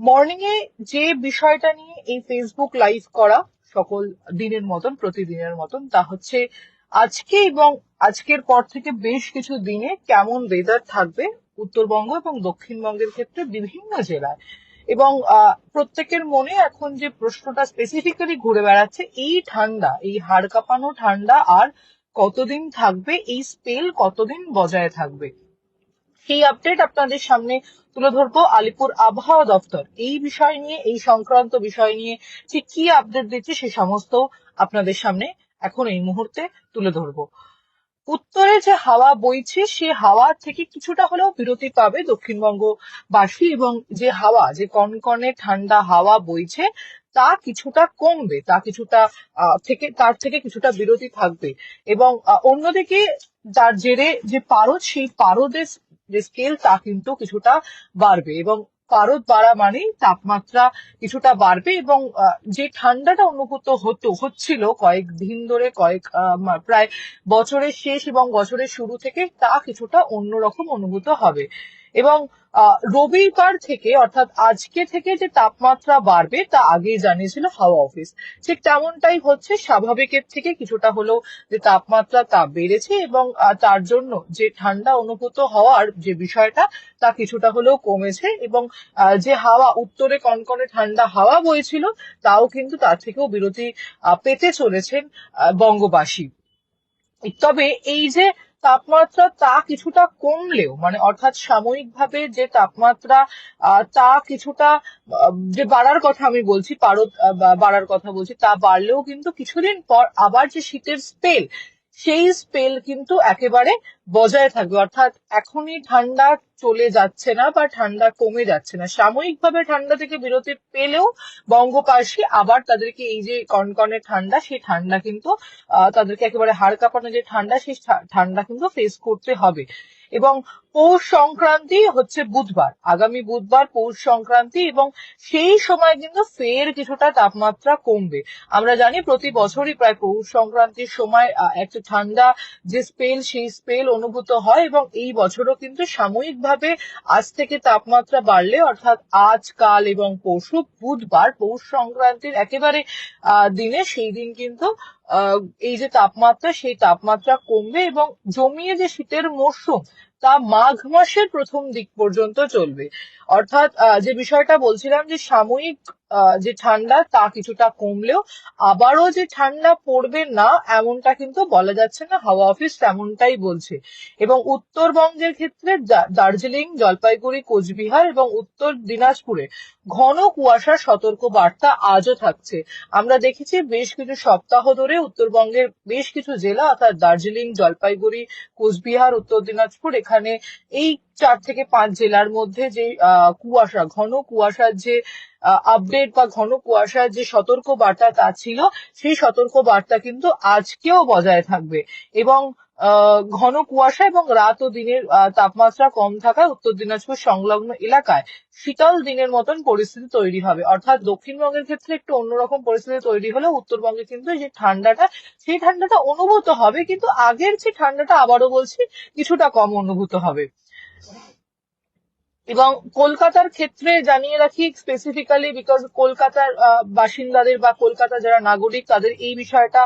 Morning এ যে বিষয়টা নিয়ে এই ফেসবুক লাইভ করা সকল দিনের মতন প্রতিদিনের মতন তা হচ্ছে আজকে এবং আজকের পর থেকে বেশ কিছু দিনে কেমন ওয়েদার থাকবে উত্তরবঙ্গ এবং দক্ষিণবঙ্গের ক্ষেত্রে বিভিন্ন জেলায়। এবং প্রত্যেকের মনে এখন যে প্রশ্নটা স্পেসিফিক্যালি ঘুরে বেড়াচ্ছে, এই ঠান্ডা, এই হাড় কাঁপানো ঠান্ডা আর কতদিন থাকবে, এই স্পেল কতদিন বজায় থাকবে, সেই আপডেট আপনাদের সামনে তুলে ধরবো। আলিপুর আবহাওয়া দপ্তর এই বিষয় নিয়ে, এই সংক্রান্ত বিষয় নিয়ে ঠিক কি আপডেট দিচ্ছে সে সমস্ত আপনাদের সামনে এখন এই মুহূর্তে তুলে ধরবো। উত্তরে যে হাওয়া বইছে সে হাওয়া থেকে কিছুটা হলেও বিরতি পাবে দক্ষিণবঙ্গবাসী, এবং যে হাওয়া, যে কনকনে ঠান্ডা হাওয়া বইছে তা কিছুটা কমবে, তা কিছুটা তার থেকে কিছুটা বিরতি থাকবে। এবং অন্যদিকে যার জেরে যে পারদ, সেই পারদের যে স্কেল তা কিন্তু কিছুটা বাড়বে, এবং পারদ বাড়া মানেই তাপমাত্রা কিছুটা বাড়বে। এবং যে ঠান্ডাটা অনুভূত হচ্ছিল কয়েকদিন ধরে, প্রায় বছরের শেষ এবং বছরের শুরু থেকে, তা কিছুটা অন্যরকম অনুভূত হবে। এবং রবিবার থেকে অর্থাৎ আজকে থেকে যে তাপমাত্রা বাড়বে তা আগেই জানিয়েছিল হাওয়া অফিস। ঠিক তেমনটাই হচ্ছে, স্বাভাবিকের থেকে কিছুটা হলেও যে তাপমাত্রা তা বেড়েছে, এবং তার জন্য যে ঠান্ডা অনুভূত হওয়ার যে বিষয়টা তা কিছুটা হলেও কমেছে। এবং যে হাওয়া, উত্তরে কনকনে ঠান্ডা হাওয়া বইছিল, তাও কিন্তু তার থেকেও বিরতি পেতে চলেছেন বঙ্গবাসী। তবে এই যে তাপমাত্রা তা কিছুটা কমলেও, মানে অর্থাৎ সাময়িকভাবে যে তাপমাত্রা তা কিছুটা যে বাড়ার কথা আমি বলছি, পারদ বাড়ার কথা বলছি, তা বাড়লেও কিন্তু কিছুদিন পর আবার যে শীতের স্পেল, সেই স্পেল কিন্তু একেবারে বজায় থাকবে। অর্থাৎ এখনই ঠান্ডা চলে যাচ্ছে না বা ঠান্ডা কমে যাচ্ছে না, সাময়িকভাবে ঠান্ডা থেকে বিরতি পেলেও বঙ্গবাসী আবার তাদেরকে এই যে কনকনে ঠান্ডা, সেই ঠান্ডা কিন্তু তাদেরকে একেবারে হাড় কাঁপানো যে ঠান্ডা, সেই ঠান্ডা কিন্তু ফেস করতে হবে। এবং পৌষ সংক্রান্তি হচ্ছে বুধবার, আগামী বুধবার পৌষ সংক্রান্তি, এবং সেই সময় কিন্তু ফের কিছুটা তাপমাত্রা কমবে। আমরা জানি প্রতি বছরই প্রায় পৌষ সংক্রান্তির সময় একটা ঠান্ডা যে স্পেল, সেই স্পেল অনুভূত হয়, এবং এই বছরও কিন্তু সাময়িকভাবে আজ থেকে তাপমাত্রা বাড়লে, অর্থাৎ আজ, কাল এবং পরশু বুধবার পৌষ সংক্রান্তির একেবারে দিনে, সেই দিন কিন্তু এই যে তাপমাত্রা, সেই তাপমাত্রা কমবে, এবং জমিয়ে যে শীতের মরশুম তা মাঘ মাসের প্রথম দিক পর্যন্ত চলবে। অর্থাৎ যে বিষয়টা বলছিলাম যে সাময়িক যে ঠান্ডা তা কিছুটা কমলেও আবারও যে ঠান্ডা পড়বে না এমনটা কিন্তু বলা যাচ্ছে না, হাওয়া অফিস তেমনটাই বলছে। এবং উত্তরবঙ্গের ক্ষেত্রে দার্জিলিং, জলপাইগুড়ি, কোচবিহার এবং উত্তর দিনাজপুরে ঘন কুয়াশার সতর্ক বার্তা আজও থাকছে। আমরা দেখেছি বেশ কিছু সপ্তাহ ধরে উত্তরবঙ্গের বেশ কিছু জেলা, অর্থাৎ দার্জিলিং, জলপাইগুড়ি, কোচবিহার, উত্তর দিনাজপুর, এখানে এই 4 থেকে 5 জেলার মধ্যে যে কুয়াশা, ঘন কুয়াশার যে আপডেট বা ঘন কুয়াশার যে সতর্ক বার্তা তা ছিল, সেই সতর্ক বার্তা কিন্তু আজকেও বজায় থাকবে। এবং ঘন কুয়াশা এবং রাত ও দিনের তাপমাত্রা কম থাকায় উত্তর দিনাজপুর সংলগ্ন এলাকায় শীতল দিনের মতন পরিস্থিতি তৈরি হবে। অর্থাৎ দক্ষিণবঙ্গের ক্ষেত্রে একটু অন্যরকম পরিস্থিতি তৈরি হলেও উত্তরবঙ্গে কিন্তু এই যে ঠান্ডাটা, সেই ঠান্ডাটা অনুভূত হবে, কিন্তু আগের যে ঠান্ডাটা, আবারও বলছি, কিছুটা কম অনুভূত হবে। এবং কলকাতার ক্ষেত্রে জানিয়ে রাখি স্পেসিফিক্যালি, বিকজ কলকাতার বাসিন্দাদের বা কলকাতা যারা নাগরিক, তাদের এই বিষয়টা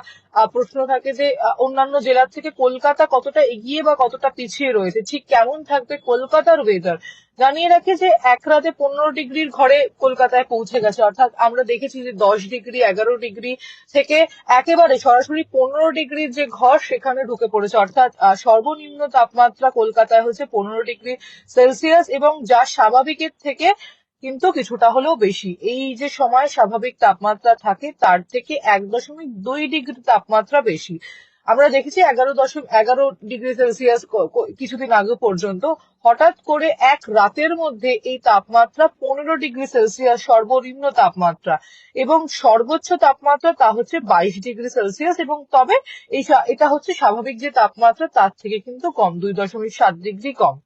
প্রশ্ন থাকে যে অন্যান্য জেলার থেকে কলকাতা কতটা এগিয়ে বা কতটা পিছিয়ে রয়েছে, ঠিক কেমন থাকবে কলকাতার ওয়েদার। জানিয়ে রাখি যে এক রাতে 15 ডিগ্রির ঘরে কলকাতায় পৌঁছে গেছে। অর্থাৎ আমরা দেখেছি যে 10 ডিগ্রি, 11 ডিগ্রি থেকে একেবারে সরাসরি 15 ডিগ্রির যে ঘর, সেখানে ঢুকে পড়েছে। অর্থাৎ সর্বনিম্ন তাপমাত্রা কলকাতায় হচ্ছে 15 ডিগ্রি সেলসিয়াস, এবং যা স্বাভাবিকের থেকে কিন্তু কিছুটা হলেও বেশি। এই যে সময় স্বাভাবিক তাপমাত্রা থাকে তার থেকে 1.2 ডিগ্রি তাপমাত্রা বেশি। আমরা দেখেছি 11.11 ডিগ্রি সেলসিয়াস কিছুদিন আগে পর্যন্ত। হঠাৎ করে এক রাতের মধ্যে এই তাপমাত্রা 15 ডিগ্রি সেলসিয়াস সর্বনিম্ন তাপমাত্রা, এবং সর্বোচ্চ তাপমাত্রা তা হচ্ছে 22 ডিগ্রি সেলসিয়াস। এবং তবে এটা হচ্ছে স্বাভাবিক যে তাপমাত্রা তার থেকে কিন্তু কম, 2.7 ডিগ্রি কম।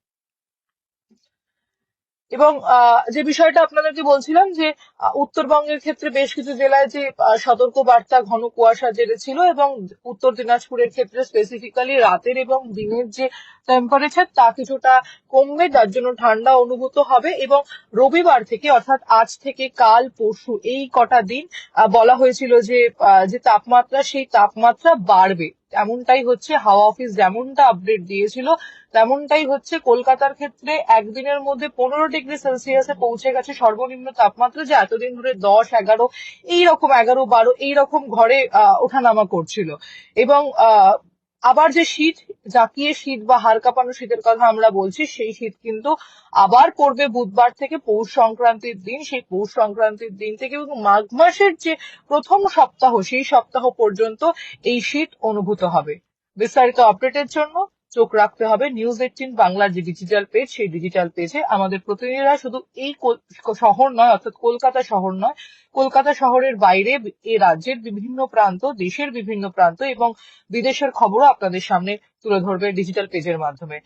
এবং যে বিষয়টা আপনাদেরকে বলছিলাম যে উত্তরবঙ্গের ক্ষেত্রে বেশ কিছু জেলায় যে সতর্ক বার্তা ঘন কুয়াশা জেরেছিল, এবং উত্তর দিনাজপুরের ক্ষেত্রে স্পেসিফিক্যালি রাতের এবং দিনের যে টেম্পারেচার তা কিছুটা কমবে, যার জন্য ঠান্ডা অনুভূত হবে। এবং রবিবার থেকে অর্থাৎ আজ থেকে কাল পরশু এই কটা দিন বলা হয়েছিল যে যে তাপমাত্রা, সেই তাপমাত্রা বাড়বে। এমনটাই হচ্ছে, হাওয়া অফিস যেমনটা আপডেট দিয়েছিল তেমনটাই হচ্ছে। কলকাতার ক্ষেত্রে একদিনের মধ্যে 15 ডিগ্রি সেলসিয়াসে পৌঁছে গেছে সর্বনিম্ন তাপমাত্রা, যে এতদিন ধরে 10, 11 এইরকম, 11, 12 এইরকম ঘরে ওঠানামা করছিল। এবং আবার যে শীত, জাঁকিয়ে শীত বা হাড় কাঁপানো শীতের কথা আমরা বলছি, সেই শীত কিন্তু আবার পড়বে বুধবার থেকে পৌষ সংক্রান্তির দিন। সেই পৌষ সংক্রান্তির দিন থেকে এবং মাঘ মাসের যে প্রথম সপ্তাহ, সেই সপ্তাহ পর্যন্ত এই শীত অনুভূত হবে। বিস্তারিত আপডেটের জন্য চোখ রাখতে হবে News18 বাংলার যে ডিজিটাল পেজ, সেই ডিজিটাল পেজে। আমাদের প্রতিনিধিরা শুধু এই শহর নয়, অর্থাৎ কলকাতা শহর নয়, কলকাতা শহরের বাইরে এ রাজ্যের বিভিন্ন প্রান্ত, দেশের বিভিন্ন প্রান্ত এবং বিদেশের খবরও আপনাদের সামনে তুলে ধরবে ডিজিটাল পেজের মাধ্যমে।